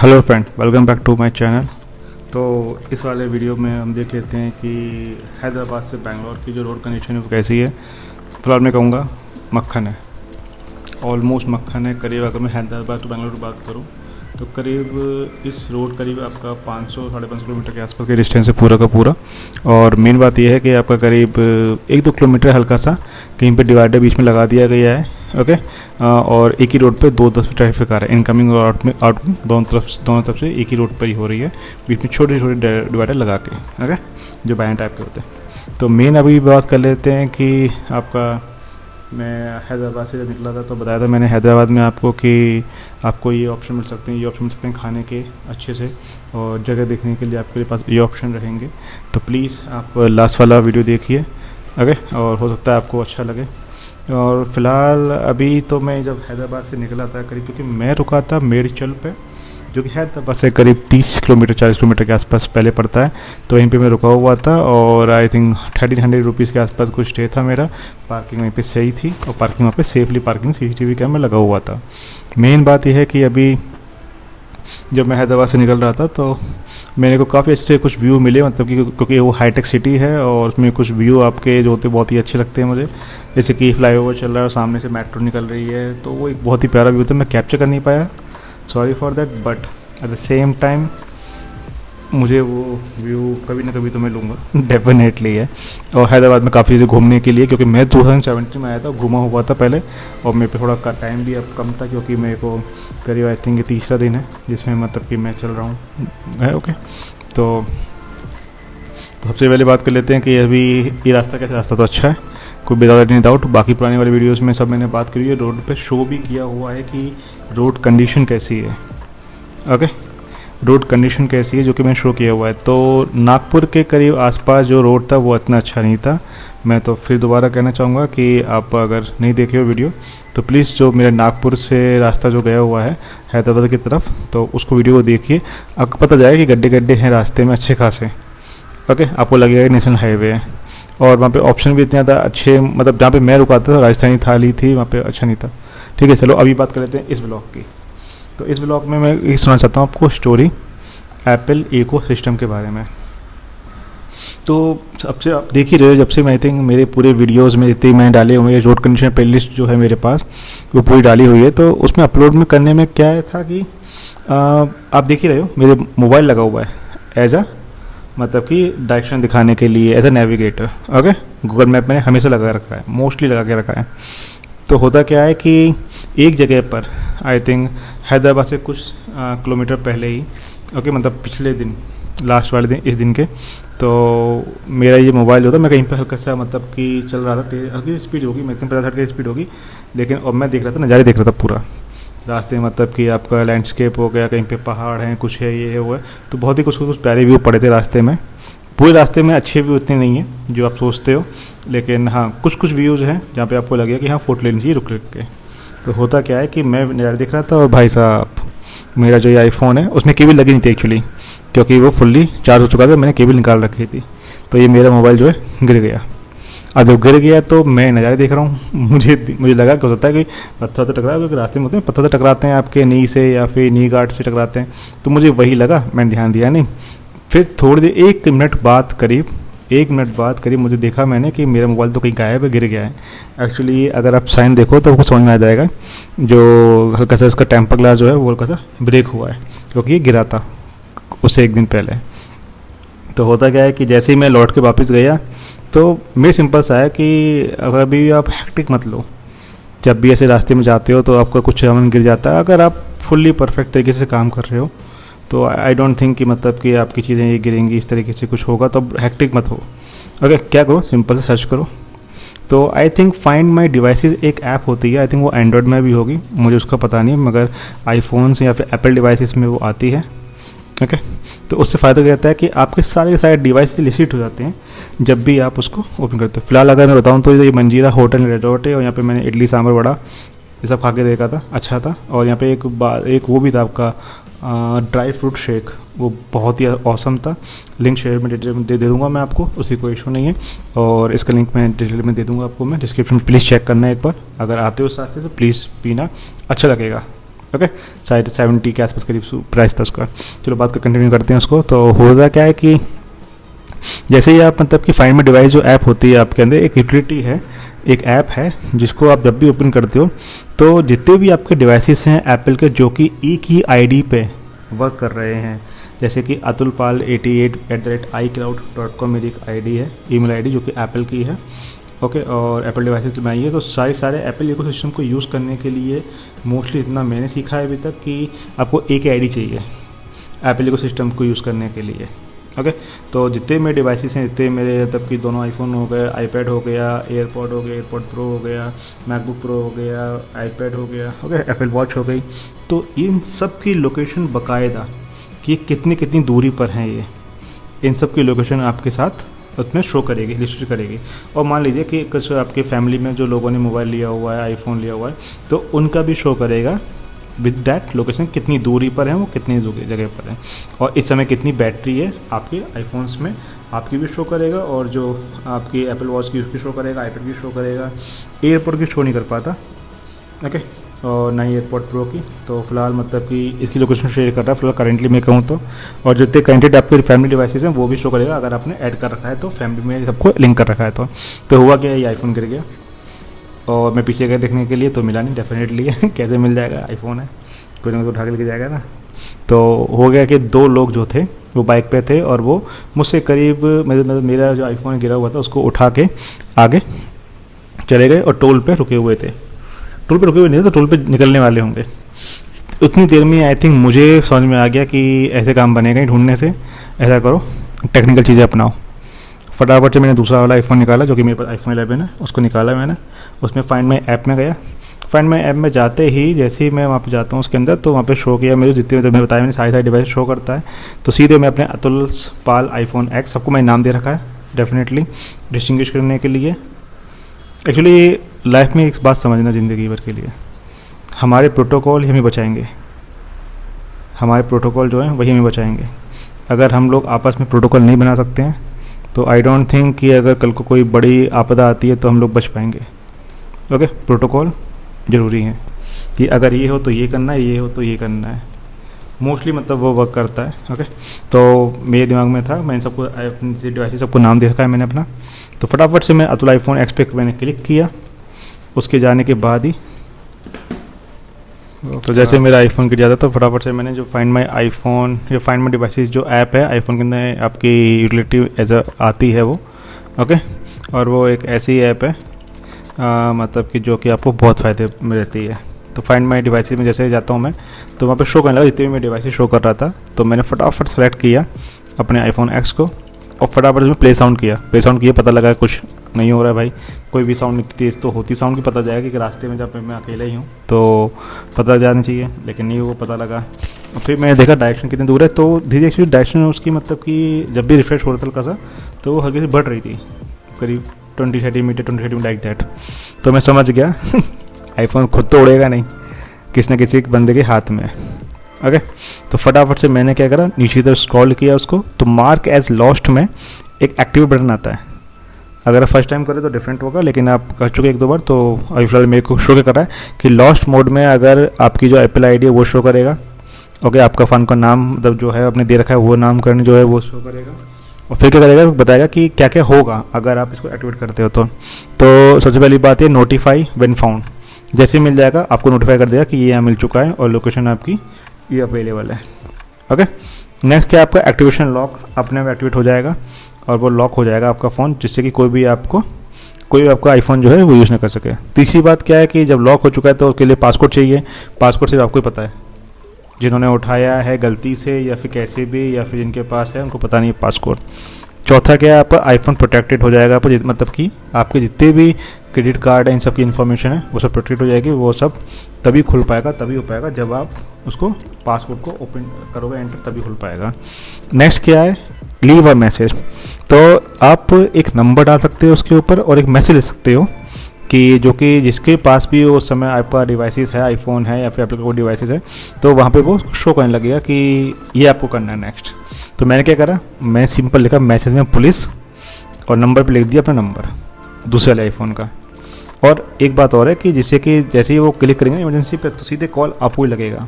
Hello friend, welcome back to my channel. तो इस वाले वीडियो में हम देख लेते हैं कि हैदराबाद से बैंगलोर की जो रोड कंडीशन है वो कैसी है। फिलहाल मैं कहूँगा मक्खन है, ऑलमोस्ट मक्खन है। करीब अगर मैं हैदराबाद टू बैंगलोर की बात करूँ तो करीब इस रोड करीब आपका 500-550 किलोमीटर के आसपास के डिस्टेंस है पूरा का पूरा। और मेन बात यह है कि आपका करीब 1-2 किलोमीटर हल्का सा कहीं पे डिवाइडर बीच में लगा दिया गया है। ओके। और एक ही रोड पे दो तरफ ट्रैफिक आ रहा है, इनकमिंग और आउटगोइंग दोनों तरफ से एक ही रोड पर ही हो रही है, बीच में छोटे छोटे डिवाइडर लगा के। ओके, जो बैन टाइप के होते हैं। तो मेन अभी बात कर लेते हैं कि आपका मैं हैदराबाद से जब निकला था तो बताया था मैंने हैदराबाद में आपको कि आपको ये ऑप्शन मिल सकते हैं, ये ऑप्शन मिल सकते हैं खाने के अच्छे से, और जगह देखने के लिए आपके पास ये ऑप्शन रहेंगे। तो प्लीज़ आप लास्ट वाला वीडियो देखिए। ओके, और हो सकता है आपको अच्छा लगे। और फ़िलहाल अभी तो मैं जब हैदराबाद से निकला था करीब, क्योंकि मैं रुका था मेडचल पे, जो कि हैदराबाद से करीब 30 किलोमीटर 40 किलोमीटर के आसपास पहले पड़ता है। तो वहीं पे मैं रुका हुआ था और आई थिंक 1300 रुपीज़ के आसपास कुछ स्टे था मेरा। पार्किंग वहीं पे सही थी और पार्किंग वहाँ पे सेफली पार्किंग CCTV कैमरा लगा हुआ था। मेन बात यह है कि अभी जब मैं हैदराबाद से निकल रहा था तो मेरे को काफ़ी अच्छे कुछ व्यू मिले, मतलब कि क्योंकि वो हाईटेक सिटी है और उसमें कुछ व्यू आपके जो होते बहुत ही अच्छे लगते हैं मुझे। जैसे कि फ्लाईओवर चल रहा है और सामने से मेट्रो निकल रही है, तो वो एक बहुत ही प्यारा व्यू था। मैं कैप्चर कर नहीं पाया, sorry for that, but at the same time मुझे वो व्यू कभी ना कभी तो मैं लूँगा डेफिनेटली है। और हैदराबाद में काफ़ी चीज़ें घूमने के लिए, क्योंकि मैं 2017 में आया था, घूमा हुआ था पहले, और मेरे पे थोड़ा टाइम भी अब कम था क्योंकि मेरे को करीब आई थिंक ये तीसरा दिन है जिसमें मतलब कि मैं चल रहा हूँ है। ओके, तो सबसे पहले बात कर लेते हैं कि अभी ये रास्ता कैसा, रास्ता तो अच्छा है, कोई विदाउट एनी डाउट। बाकी पुरानी वाली वीडियोस में सब मैंने बात करी है, रोड पे शो भी किया हुआ है कि रोड कंडीशन कैसी है। ओके, रोड कंडीशन कैसी है जो कि मैंने शो किया हुआ है। तो नागपुर के करीब आसपास जो रोड था वो इतना अच्छा नहीं था। मैं तो फिर दोबारा कहना चाहूँगा कि आप अगर नहीं देखे हो वीडियो तो प्लीज़ जो मेरा नागपुर से रास्ता जो गया हुआ है हैदराबाद की तरफ, तो उसको वीडियो को देखिए, आपको पता जाएगा कि गड्ढे गड्ढे हैं रास्ते में अच्छे खासे। ओके, आपको लगेगा कि नेशनल हाईवे है। और वहाँ पे ऑप्शन भी इतने ज़्यादा अच्छे, मतलब जहाँ पे मैं रुका था राजस्थानी थाली थी, वहाँ पे अच्छा नहीं था। ठीक है, चलो अभी बात कर लेते हैं इस ब्लॉग की। तो इस ब्लॉग में मैं ये सुना चाहता हूँ आपको स्टोरी एप्पल इको सिस्टम के बारे में। तो सबसे आप देख ही रहे हो, जब से मैं आई थिंक मेरे पूरे वीडियोस में जितने मैंने डाले हुए हैं, रोड कंडीशन प्लेलिस्ट जो है मेरे पास वो पूरी डाली हुई है। तो उसमें अपलोड में करने में क्या था कि आप देख ही रहे हो मेरे मोबाइल लगा हुआ है एज मतलब कि डायरेक्शन दिखाने के लिए, as a navigator. Okay, Google map मैंने हमेशा लगा रखा है, मोस्टली लगा के रखा है। तो होता क्या है कि एक जगह पर आई थिंक हैदराबाद से कुछ किलोमीटर पहले ही, ओके, मतलब पिछले दिन, लास्ट वाले दिन, इस दिन के, तो मेरा ये मोबाइल होता, मैं कहीं पे हल्का सा मतलब कि चल रहा था, हल्की स्पीड होगी, मैक्सिमम 50-60 की स्पीड होगी, लेकिन अब मैं देख रहा था, नज़ारे देख रहा था पूरा रास्ते में, मतलब कि आपका लैंडस्केप हो गया, कहीं पे पहाड़ हैं, कुछ है, ये है वो है। तो बहुत ही कुछ प्यारे व्यू पड़े थे रास्ते में। पूरे रास्ते में अच्छे व्यू इतने नहीं हैं जो आप सोचते हो, लेकिन हाँ कुछ कुछ व्यूज़ हैं जहाँ पे आपको लगेगा कि हाँ फोटो लेनी चाहिए रुक के। तो होता क्या है कि मैं नज़ारा देख रहा था और भाई साहब मेरा जो ये आईफोन है उसमें केबल लगी नहीं थी एक्चुअली, क्योंकि वो फुल्ली चार्ज हो चुका था, मैंने केबल निकाल रखी थी। तो ये मेरा मोबाइल जो है गिर गया। अब जब गिर गया तो मैं नज़ारे देख रहा हूँ, मुझे लगा कि होता है कि पत्थर तो टकरा, क्योंकि रास्ते में होते हैं पत्थर तो टकराते हैं आपके नी से या फिर नी गार्ड से टकराते हैं, तो मुझे वही लगा, मैंने ध्यान दिया नहीं। फिर थोड़ी देर 1 मिनट बाद करीब मुझे देखा मैंने कि मेरा मोबाइल तो कहीं गायब है, गिर गया है। एक्चुअली अगर आप साइन देखो तो आपको समझ में आ जाएगा, जो हल्का सा इसका टेम्पर ग्लास जो है वो हल्का सा ब्रेक हुआ है, क्योंकि ये गिरा था उससे 1 दिन पहले। तो होता क्या है कि जैसे ही मैं लौट के वापस गया तो मेरे सिंपल सा है कि अगर भी आप हैक्टिक मत लो, जब भी ऐसे रास्ते में जाते हो तो आपका कुछ सामान गिर जाता है। अगर आप फुल्ली परफेक्ट तरीके से काम कर रहे हो तो आई डोंट थिंक कि मतलब कि आपकी चीज़ें ये गिरेंगी, इस तरीके से कुछ होगा, तो हैक्टिक मत हो। अगर क्या करो, सिंपल से सर्च करो। तो I think find my devices एक ऐप होती है, आई थिंक वो एंड्रॉयड में भी होगी, मुझे उसका पता नहीं, मगर आईफोन से या फिर एप्पल डिवाइसेस में वो आती है। ओके, तो उससे फ़ायदा क्या रहता है कि आपके सारे के सारे डिवाइस लिस्ट हो जाते हैं जब भी आप उसको ओपन करते हो। फिलहाल अगर मैं बताऊं तो ये मंजीरा होटल रिजॉर्ट है और यहाँ पे मैंने इडली सांभर वड़ा ये सब खा के देखा था, अच्छा था। और यहाँ पे एक वो भी था आपका ड्राई फ्रूट शेक, वो बहुत ही औसम था। लिंक शेयर में डिटेल में दे दूँगा मैं आपको, उसी कोई इशू नहीं है, और इसका लिंक मैं डिटेल में दे दूँगा आपको मैं डिस्क्रिप्शन में। प्लीज़ चेक करना एक बार, अगर आते हो उस रास्ते से प्लीज़ पीना, अच्छा लगेगा। ओके, शायद 70 के आसपास करीब प्राइस था उसका। चलो बात कर कंटिन्यू करते हैं उसको। तो होता क्या है कि जैसे ही आप मतलब कि फाइंड माई डिवाइस जो ऐप होती है आपके अंदर एक यूटिलिटी है, एक ऐप है जिसको आप जब भी ओपन करते हो तो जितने भी आपके डिवाइसेस हैं एप्पल के जो कि एक ही आईडी पे वर्क कर रहे हैं, जैसे कि atulpal88@icloud.com मेरी एक आईडी है, ईमेल आईडी जो कि एप्पल की है। ओके, और एप्पल डिवाइसेस में आई है। तो सारे एप्पल इकोसिस्टम को यूज़ करने के लिए मोस्टली इतना मैंने सीखा है अभी तक कि आपको एक आईडी चाहिए एप्पल इकोसिस्टम को यूज़ करने के लिए। ओके, तो जितने मेरे डिवाइसेस हैं, जितने मेरे मतलब कि दोनों आईफोन हो गए, आईपैड हो गया, एयरपॉड हो गया, एयरपॉड प्रो हो गया, मैकबुक प्रो हो गया, आईपैड हो गया, ओके, एप्पल वॉच हो गई, तो इन सब की लोकेशन बाकायदा कि कितनी दूरी पर हैं ये, इन सब की लोकेशन आपके साथ उसमें शो करेगी, लिस्ट करेगी। और मान लीजिए कि कुछ आपके फैमिली में जो लोगों ने मोबाइल लिया हुआ है, आईफोन लिया हुआ है, तो उनका भी शो करेगा विद दैट लोकेशन, कितनी दूरी पर है वो, कितनी जगह पर है, और इस समय कितनी बैटरी है आपके आईफोन्स में, आपकी भी शो करेगा, और जो आपकी एप्पल वॉच की उसकी शो करेगा, आईपैड की शो करेगा। एयरपोर्ट की शो नहीं कर पाता, ओके, और ना ही एयरपोर्ट प्रो की। तो फिलहाल मतलब कि इसकी लोकेशन शेयर कर रहा है फिलहाल करेंटली मैं कहूँ तो। और जितने कनेक्टेड आपके फैमिली डिवाइसेस हैं वो भी शो करेगा अगर आपने ऐड कर रखा है तो, फैमिली में सबको लिंक कर रखा है तो हुआ क्या, ये आईफोन गिर गया और मैं पीछे गया देखने के लिए तो मिला नहीं, डेफिनेटली कैसे मिल जाएगा, आईफोन है, कोई ना कोई उठा के लेके जाएगा ना। तो हो गया कि 2 लोग जो थे वो बाइक पे थे और वो मुझसे करीब मेरा जो आईफोन गिरा हुआ था उसको उठा के आगे चले गए और टोल पे रुके हुए थे। टोल पे रुके हुए नहीं थे तो टोल पे निकलने वाले होंगे। उतनी देर में आई थिंक मुझे समझ में आ गया कि ऐसे काम बनेगा ही ढूंढने से, ऐसा करो टेक्निकल चीज़ें अपनाओ। फटाफट से मैंने दूसरा वाला आईफोन निकाला जो कि मेरे पास आईफोन 11 है, उसको निकाला मैंने, उसमें फाइंड माई ऐप में गया। फाइंड माई ऐप में जाते ही जैसे ही मैं वहाँ पे जाता हूँ उसके अंदर तो वहाँ पे शो किया मेरे जितने मैं बताया मैंने सारे डिवाइस शो करता है। तो सीधे मैं अपने अतुल पाल आईफोन एक्स, सबको मैंने नाम दे रखा है डेफिनेटली डिस्टिंग्विश करने के लिए। एक्चुअली लाइफ में एक बात समझना ज़िंदगी भर के लिए, हमारे प्रोटोकॉल ही हमें बचाएंगे, हमारे प्रोटोकॉल जो है वही हमें बचाएंगे। अगर हम लोग आपस में प्रोटोकॉल नहीं बना सकते हैं तो आई डोंट थिंक कि अगर कल को कोई बड़ी आपदा आती है तो हम लोग बच पाएंगे। ओके, प्रोटोकॉल ज़रूरी है कि अगर ये हो तो ये करना है, ये हो तो ये करना है, मोस्टली मतलब वो वर्क करता है। ओके, तो मेरे दिमाग में था, मैंने सबको अपने डिवाइस सबको नाम दे रखा है मैंने अपना। तो फटाफट से मैं अतुल आईफोन एक्स पे मैंने क्लिक किया, उसके जाने के बाद ही तो जैसे मेरा आईफोन गिर जाता तो फटाफट से मैंने जो फाइंड माई आईफोन या फाइंड माई डिवाइसेस जो ऐप है आईफोन के अंदर आपकी यूटिलिटी एज आती है वो, ओके, और वो एक ऐसी ऐप है मतलब कि जो कि आपको बहुत फ़ायदे में रहती है। तो फाइंड माई डिवाइसेस में जैसे जाता हूँ मैं तो वहाँ पे शो करने लगा, जितने भी मेरे डिवाइसेस शो कर रहा था तो मैंने फटाफट सेलेक्ट किया अपने आईफोन एक्स को और फटाफट में प्ले साउंड किया, पता लगा कुछ नहीं हो रहा है भाई, कोई भी साउंड इतनी तेज़ तो होती साउंड की पता जाएगा कि रास्ते में जब मैं अकेला ही हूँ तो पता जाना चाहिए, लेकिन नहीं वो पता लगा। फिर मैंने देखा डायरेक्शन कितनी दूर है, तो धीरे धीरे डायरेक्शन उसकी मतलब कि जब भी रिफ्रेश हो रहा था हल्का सा तो वो हल्की सी बढ़ रही थी, करीब 20-30 मीटर लाइक दैट। तो मैं समझ गया आईफोन खुद तो उड़ेगा नहीं, किसी न किसी बंदे के हाथ में। ओके, तो फटाफट से मैंने क्या करा, नीचे की तरफ स्क्रॉल किया उसको, तो मार्क एज लॉस्ट में एक एक्टिव बटन आता है। अगर आप फर्स्ट टाइम करें तो डिफरेंट होगा, लेकिन आप कर चुके 1-2 बार तो अभी फिलहाल मेरे को शो कर रहा है कि लॉस्ट मोड में अगर आपकी जो एप्पल आईडी है वो शो करेगा। ओके, आपका फ़ोन का नाम मतलब जो है आपने दे रखा है वो नामकरण जो है वो शो करेगा, और फिर क्या करेगा, बताएगा कि क्या क्या होगा अगर आप इसको एक्टिवेट करते हो तो सबसे पहली बात है नोटिफाई व्हेन फाउंड, जैसे मिल जाएगा आपको नोटिफाई कर देगा कि ये यहाँ मिल चुका है और लोकेशन आपकी ये अवेलेबल है। ओके, नेक्स्ट क्या आपका एक्टिवेशन लॉक अपने आप एक्टिवेट हो जाएगा और वो लॉक हो जाएगा आपका फ़ोन, जिससे कि कोई भी आपका आईफोन जो है वो यूज़ ना कर सके। तीसरी बात क्या है कि जब लॉक हो चुका है तो उसके लिए पासकोड चाहिए। पासकोड सिर्फ आपको ही पता है, जिन्होंने उठाया है गलती से या फिर कैसे भी या फिर जिनके पास है उनको पता नहीं है पासकोड। चौथा क्या है, आपका आईफोन प्रोटेक्टेड हो जाएगा, मतलब कि आपके जितने भी क्रेडिट कार्ड है इन सब की इन्फॉर्मेशन है वो सब प्रोटेक्ट हो जाएगी। वो सब तभी खुल पाएगा, तभी हो पाएगा जब आप उसको पासवर्ड को ओपन करोगे एंटर, तभी खुल पाएगा। नेक्स्ट क्या है, लीव अ मैसेज। तो आप एक नंबर डाल सकते हो उसके ऊपर और एक मैसेज लिख सकते हो कि जो कि जिसके पास भी उस समय आपका डिवाइसेस है, आईफोन है या फिर आपके कोई डिवाइसेस है, तो वहाँ पे वो शो करने लगेगा कि ये आपको करना है नेक्स्ट। तो मैंने क्या करा, मैं सिंपल लिखा मैसेज में पुलिस और नंबर पे लिख दिया अपना नंबर दूसरे वाले आईफोन का, और एक बात और है कि जिससे कि जैसे ही वो क्लिक करेंगे इमरजेंसी पे तो सीधे कॉल आपको ही लगेगा।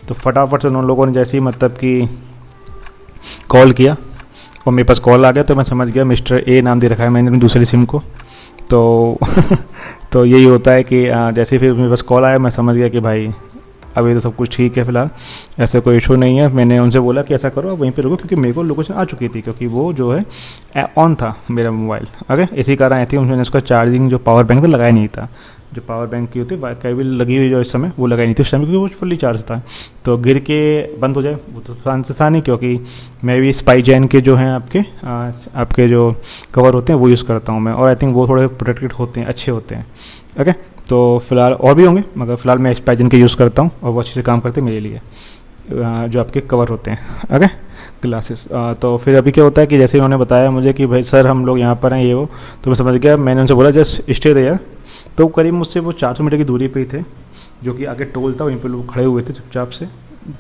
तो फटाफट से उन लोगों ने जैसे ही मतलब कि कॉल किया और मेरे पास कॉल आ गया, तो मैं समझ गया मिस्टर ए नाम दे रखा है मैंने अपनी दूसरी सिम को। तो तो यही होता है कि जैसे फिर मेरे पास कॉल आया मैं समझ गया कि भाई अभी तो सब कुछ ठीक है फ़िलहाल, ऐसा कोई इशू नहीं है। मैंने उनसे बोला कि ऐसा करो आप वहीं पे रुको, क्योंकि मेरे को लोकेशन आ चुकी थी, क्योंकि वो जो है ऑन था मेरा मोबाइल। ओके, इसी कारण आई थी मैंने उसका चार्जिंग जो पावर बैंक था लगाया नहीं था। जो पावर बैंक की होती है केबल लगी हुई जो इस समय वो लगाई नहीं थी उस टाइम, क्योंकि वो फुल्ली चार्ज था। तो गिर के बंद हो जाए वो तो चांस था नहीं, क्योंकि मैं भी स्पाइजैन के जो हैं आपके जो कवर होते हैं वो यूज़ करता हूँ मैं, और आई थिंक वो थोड़े प्रोटेक्टेड होते हैं, अच्छे होते हैं। ओके, तो फिलहाल और भी होंगे मगर फ़िलहाल मैं स्पाइजन के यूज़ करता हूँ और वो अच्छे से काम करते हैं मेरे लिए, जो आपके कवर होते हैं। Okay, glasses. तो फिर अभी क्या होता है कि जैसे उन्होंने बताया मुझे कि भाई सर हम लोग यहाँ पर हैं ये वो, तो मैं समझ गया। मैंने उनसे बोला जस्ट स्टे देयर। तो करीब मुझसे वो 400 मीटर की दूरी पे ही थे, जो कि आगे टोल था, वहीं पे लोग खड़े हुए थे चुपचाप से।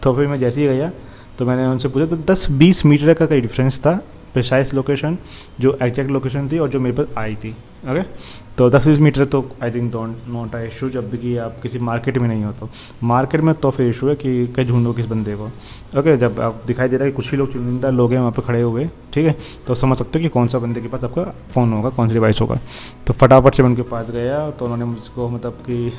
तो फिर मैं जैसे ही गया तो मैंने उनसे पूछा, तो 10-20 मीटर का कई डिफरेंस था, प्रिसाइज लोकेशन जो एग्जैक्ट लोकेशन थी और जो मेरे पास आई थी। ओके, तो 10-20 मीटर तो I think not a issue, जब भी कि आप किसी मार्केट में नहीं हो। तो मार्केट में तो फिर इशू है कि कहीं ढूंढो किस बंदे को। ओके, जब आप दिखाई दे रहा है कि कुछ ही लोग चुनिंदा लोग हैं वहाँ पे खड़े हुए, ठीक है, तो समझ सकते हो कि कौन सा बंदे के पास आपका फ़ोन होगा, कौन सा डिवाइस होगा। तो फटाफट से मैं उनके पास गया तो उन्होंने मुझको मतलब कि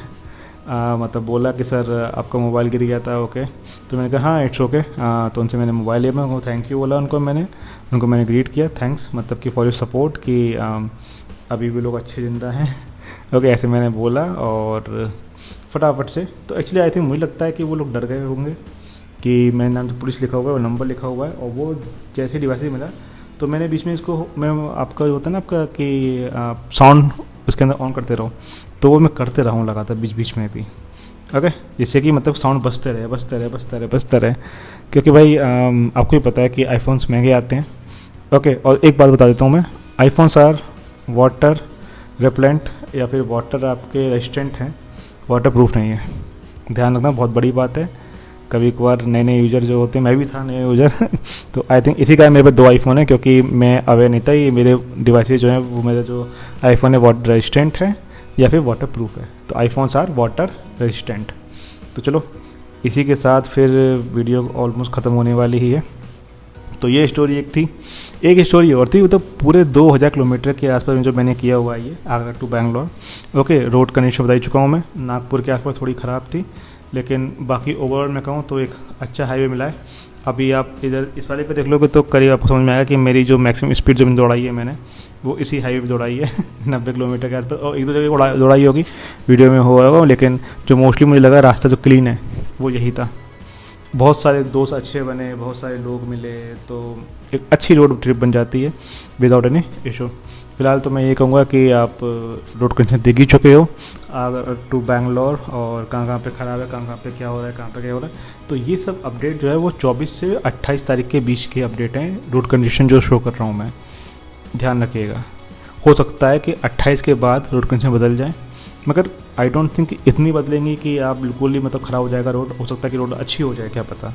मतलब बोला कि सर आपका मोबाइल गिर गया था। ओके, तो मैंने कहा हाँ इट्स ओके। तो उनसे मैंने मोबाइल लिया, मैं थैंक यू बोला उनको मैंने ग्रीट किया, थैंक्स मतलब कि फॉर योर सपोर्ट, कि अभी भी लोग अच्छे ज़िंदा हैं। ओके, ऐसे मैंने बोला और फटाफट से। तो एक्चुअली आई थिंक मुझे लगता है कि वो लोग डर गए होंगे कि मेरे नाम से पुलिस लिखा हुआ है और नंबर लिखा हुआ है, और वो जैसे डिवाइस मिला तो मैंने बीच में इसको मैं आपका होता है ना आपका कि साउंड उसके अंदर ऑन करते रहो, तो वो मैं करते रहा हूँ लगातार बीच बीच में भी। ओके, जिससे कि मतलब साउंड बजते रहे, क्योंकि भाई आपको ही पता है कि आईफोन्स महंगे आते हैं। ओके, और एक बात बता देता हूँ मैं, आईफोन्स आर वाटर रिपेलेंट या फिर वाटर आपके रेजिस्टेंट हैं, वाटर प्रूफ नहीं है। ध्यान रखना, बहुत बड़ी बात है। कभी कभार नए यूज़र जो होते हैं, मैं भी था नया यूज़र तो आई थिंक इसी कारण मेरे पास 2 आईफोन है, क्योंकि मैं अवेयर नहीं था ये मेरे डिवाइसेज जो हैं वो मेरा जो आईफोन है वाटर रेजिस्टेंट है या फिर वाटर प्रूफ है। तो आईफोन्स आर वाटर रेजिस्टेंट। तो चलो इसी के साथ फिर वीडियो ऑलमोस्ट ख़त्म होने वाली ही है। तो ये स्टोरी एक थी। एक स्टोरी और थी, वो तो पूरे 2000 किलोमीटर के आसपास जो मैंने किया हुआ है ये Agra to Bangalore. Okay, road condition बता चुका हूँ मैं। नागपुर के आसपास थोड़ी ख़राब थी, लेकिन बाकी ओवरऑल मैं कहूँ तो एक अच्छा हाईवे मिला है। अभी आप इधर इस वाले पे देख लोगे तो करीब आपको समझ में आएगा कि मेरी जो मैक्सिमम स्पीड जो मैंने दौड़ाई है मैंने वो इसी हाईवे पे दौड़ाई है 90 किलोमीटर के आसपास, और 1-2 जगह दौड़ाई होगी, वीडियो में हुआ होगा, लेकिन जो मोस्टली मुझे लगा रास्ता जो क्लीन है वो यही था। बहुत सारे दोस्त अच्छे बने, बहुत सारे लोग मिले, तो एक अच्छी रोड ट्रिप बन जाती है विदाउट एनी इशू। फ़िलहाल तो मैं ये कहूँगा कि आप रोड कंडीशन देख ही चुके हो अगर टू बैंगलोर, और कहाँ पे ख़राब है, कहाँ पे क्या हो रहा है, कहाँ पे क्या हो रहा है। तो ये सब अपडेट जो है वो 24 से 28 तारीख के बीच के अपडेट हैं, रोड कंडीशन जो शो कर रहा हूँ मैं। ध्यान रखिएगा, हो सकता है कि 28 के बाद रोड कंडीशन बदल जाए, मगर आई डोंट थिंक इतनी बदलेंगी कि आप बिल्कुल ही मतलब ख़राब हो जाएगा रोड। हो सकता है कि रोड अच्छी हो जाए, क्या पता।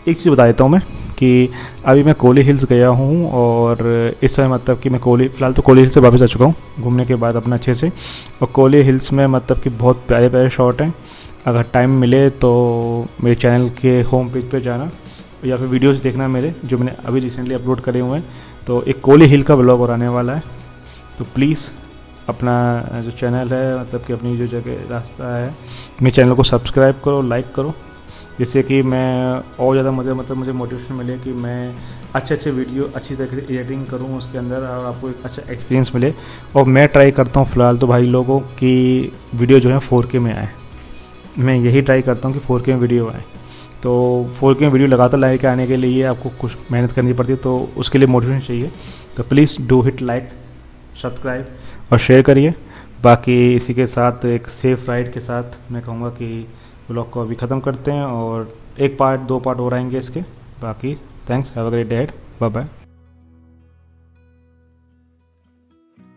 एक चीज़ बता देता हूँ मैं कि अभी मैं कोली हिल्स गया हूँ, और इस समय मतलब कि मैं फ़िलहाल तो कोली हिल्स से वापस आ चुका हूँ घूमने के बाद अपना अच्छे से। और कोली हिल्स में मतलब कि बहुत प्यारे प्यारे शॉट हैं। अगर टाइम मिले तो मेरे चैनल के होम पेज पे जाना या फिर वीडियोस देखना मेरे, जो मैंने अभी रिसेंटली अपलोड करे हुए हैं। तो एक कोली हिल का ब्लॉग और आने वाला है, तो प्लीज़ अपना जो चैनल है मतलब कि अपनी जो जगह रास्ता है मेरे चैनल को सब्सक्राइब करो, लाइक करो, जिससे कि मैं और ज़्यादा मुझे मोटिवेशन मिले कि मैं अच्छे वीडियो अच्छी तरीके से एडिटिंग करूँ उसके अंदर, और आपको एक अच्छा एक्सपीरियंस मिले। और मैं ट्राई करता हूँ फ़िलहाल तो भाई लोगों की वीडियो जो है 4K में आए। मैं यही ट्राई करता हूँ कि 4K में वीडियो आए। तो 4K में वीडियो लगातार लाइक आने के लिए आपको कुछ मेहनत करनी पड़ती है, तो उसके लिए मोटिवेशन चाहिए। तो please do hit like, subscribe और शेयर करिए। बाकी इसी के साथ एक सेफ़ राइड के साथ मैं कहूँगा कि ब्लॉग को अभी ख़त्म करते हैं, और 1 पार्ट 2 पार्ट और आएंगे इसके। बाकी thanks, have a great day, bye bye.